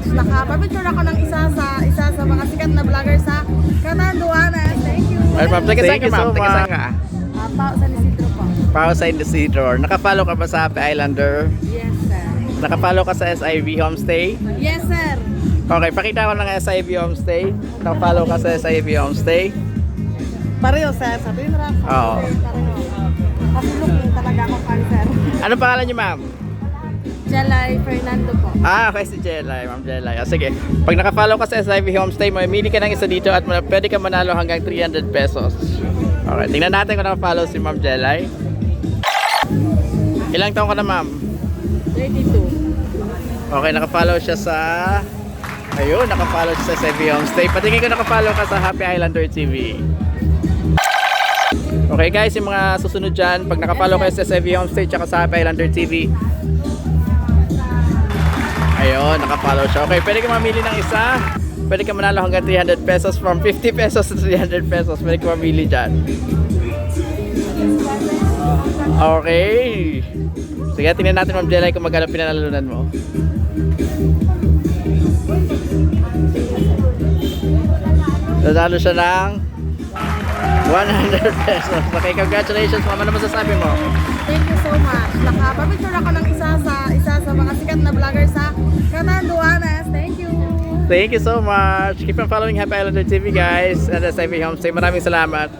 much. Nakapapicture ako ng isa sa mga sikat na vlogger sa Catanduanes. Thank you. Ay, ma'am, taga saan Thank ka, you ma'am? so Taga saan much. ka? Pao San Isidro po. Pao sa Isidro. Naka-follow ka ba sa Happy Islander? Yes, sir. Naka-follow ka sa SIV Homestay? Yes, sir. Okay, pakita ko ng SIV Homestay. Naka-follow ka sa SIV Homestay? Pareho, sir. Sabihin na. Oo. Pareho. Kasi looking talaga ako fan, sir. Ano pangalan niyo, ma'am? Jelay Fernando po. Okay, si Jelay, Ma'am Jelay. Sige, pag naka-follow ka sa SIV Homestay, mamili ka ng isa dito at pwede ka manalo hanggang 300 pesos. Okay, tingnan natin kung naka-follow si Ma'am Jelay. Ilang taon ka na, ma'am? 32. Okay, naka-follow siya sa... Ayun, naka-follow siya sa SIV Homestay. Patingin ko naka-follow ka sa Happy Islander TV. Okay guys, yung mga susunod dyan, pag naka-follow kayo sa SIV Homestay tsaka sa Happy Islander TV, ayun, naka-follow siya. Okay, pwede ka mamili ng isa. Pwede ka manalo hanggang 300 pesos. From 50 pesos to 300 pesos. Pwede ka mamili dyan. Okay. Sige, tingnan natin, Ma'am Jelay, kung magkano pinanalunan mo. Nanalo siya ng 100 pesos. Okay, congratulations, ma'am. Ano masasabi mo? Thank you so much. Nakapapicture ako ng isa sa mga sikat na vlogger sa Catanduanes. Thank you. Thank you so much. Keep on following Happy Islander TV, guys. And SIV Homestay. Maraming salamat.